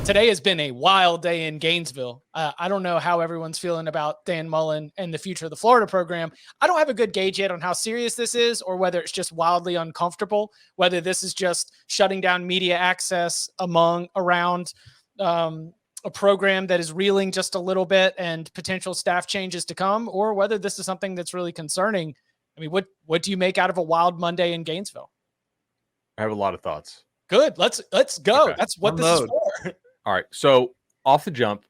today has been a wild day in Gainesville. I don't know how everyone's feeling about Dan Mullen and the future of the Florida program. I don't have a good gauge yet on how serious this is or whether it's just wildly uncomfortable, whether this is just shutting down media access around a program that is reeling just a little bit and potential staff changes to come, or whether this is something that's really concerning. I mean, what do you make out of a wild Monday in Gainesville? I have a lot of thoughts. Good. Let's go. Okay. That's what this is for. All right. So off the jump,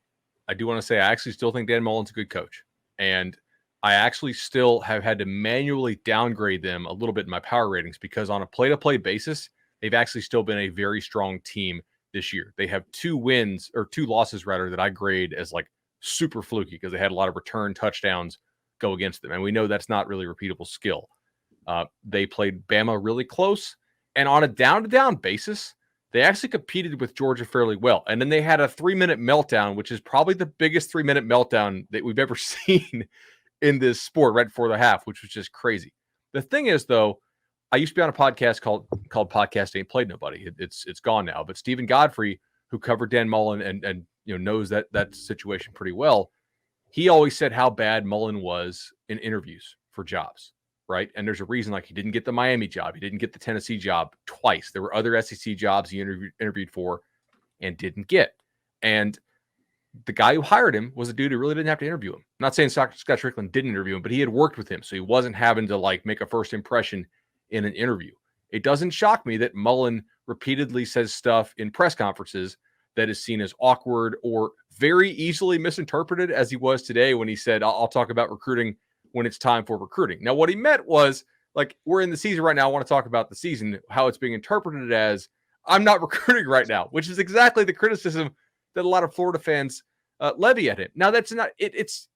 I do want to say I actually still think Dan Mullen's a good coach. And I actually still have had to manually downgrade them a little bit in my power ratings because on a play-to-play basis, they've actually still been a very strong team this year. They have two losses rather, that I grade as like super fluky because they had a lot of return touchdowns go against them. And we know that's not really repeatable skill. They played Bama really close. And on a down-to-down basis, they actually competed with Georgia fairly well. And then they had a 3-minute meltdown, which is probably the biggest 3-minute meltdown that we've ever seen in this sport right before the half, which was just crazy. The thing is, though, I used to be on a podcast called Podcast Ain't Played Nobody. It's gone now. But Stephen Godfrey, who covered Dan Mullen and knows that situation pretty well, he always said how bad Mullen was in interviews for jobs. Right. And there's a reason, like, he didn't get the Miami job. He didn't get the Tennessee job twice. There were other SEC jobs he interviewed for and didn't get. And the guy who hired him was a dude who really didn't have to interview him. I'm not saying Scott Strickland didn't interview him, but he had worked with him. So he wasn't having to like make a first impression in an interview. It doesn't shock me that Mullen repeatedly says stuff in press conferences that is seen as awkward or very easily misinterpreted, as he was today when he said, I'll talk about recruiting when it's time for recruiting. Now, what he meant was, like, we're in the season right now. I want to talk about the season, how it's being interpreted as I'm not recruiting right now, which is exactly the criticism that a lot of Florida fans levy at him. Now, that's not it's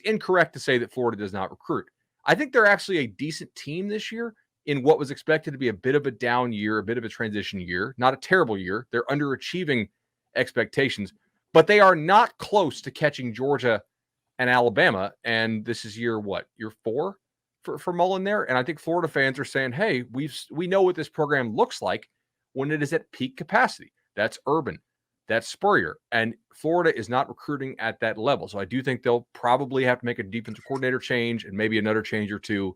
incorrect to say that Florida does not recruit. I think they're actually a decent team this year in what was expected to be a bit of a down year, a bit of a transition year, not a terrible year. They're underachieving expectations, but they are not close to catching Georgia and Alabama, and this is year 4 for Mullen there. And I think Florida fans are saying, hey, we know what this program looks like when it is at peak capacity. That's Urban, that's Spurrier, and Florida is not recruiting at that level. So I do think they'll probably have to make a defensive coordinator change and maybe another change or two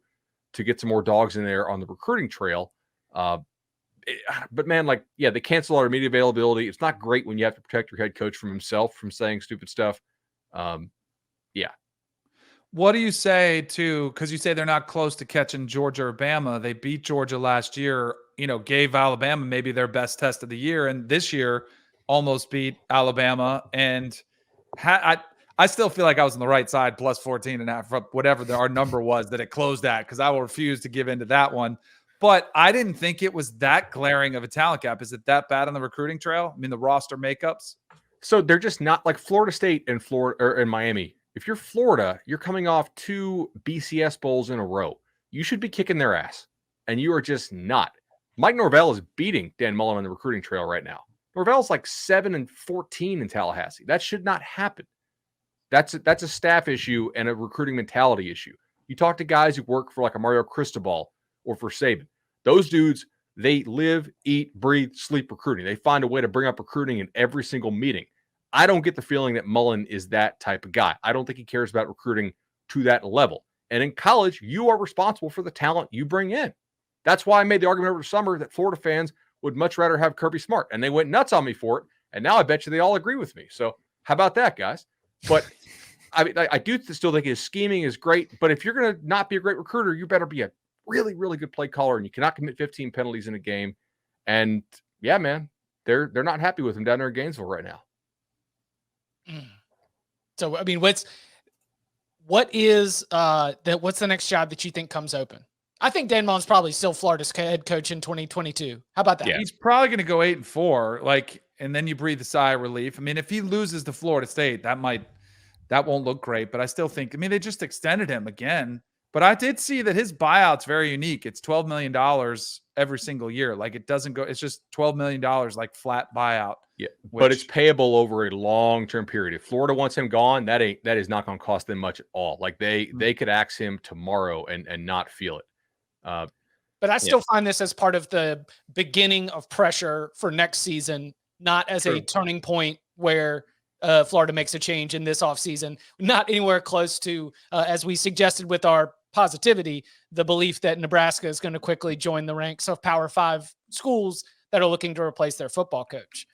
to get some more dogs in there on the recruiting trail. But man, they cancel our media availability. It's not great when you have to protect your head coach from himself from saying stupid stuff. Yeah. What do you say to, because you say they're not close to catching Georgia or Bama. They beat Georgia last year, gave Alabama maybe their best test of the year. And this year almost beat Alabama. And I still feel like I was on the right side, plus 14.5, whatever our number was that it closed at, because I will refuse to give into that one. But I didn't think it was that glaring of a talent gap. Is it that bad on the recruiting trail? I mean, the roster makeups. So they're just not like Florida State and Miami. If you're Florida, you're coming off 2 BCS bowls in a row. You should be kicking their ass, and you are just not. Mike Norvell is beating Dan Mullen on the recruiting trail right now. Norvell's like 7-14 in Tallahassee. That should not happen. That's a staff issue and a recruiting mentality issue. You talk to guys who work for like a Mario Cristobal or for Saban. Those dudes, they live, eat, breathe, sleep recruiting. They find a way to bring up recruiting in every single meeting. I don't get the feeling that Mullen is that type of guy. I don't think he cares about recruiting to that level. And in college, you are responsible for the talent you bring in. That's why I made the argument over the summer that Florida fans would much rather have Kirby Smart. And they went nuts on me for it. And now I bet you they all agree with me. So how about that, guys? But I mean, I do still think his scheming is great. But if you're going to not be a great recruiter, you better be a really, really good play caller. And you cannot commit 15 penalties in a game. And yeah, man, they're not happy with him down there in Gainesville right now. So, I mean, what's the next job that you think comes open? I think Dan Mullen's probably still Florida's head coach in 2022. How about that? Yeah. He's probably going to go 8-4, and then you breathe a sigh of relief. I mean, if he loses to Florida State, that won't look great, but I still think, they just extended him again. But I did see that his buyout's very unique. It's $12 million every single year. Like, it doesn't go, it's just $12 million, like flat buyout. Yeah, but it's payable over a long-term period. If Florida wants him gone, that is not going to cost them much at all. Like they could axe him tomorrow and not feel it. But I still find this as part of the beginning of pressure for next season not as a True. turning point where Florida makes a change in this offseason, not anywhere close to, as we suggested with our positivity, the belief that Nebraska is going to quickly join the ranks of Power 5 schools that are looking to replace their football coach.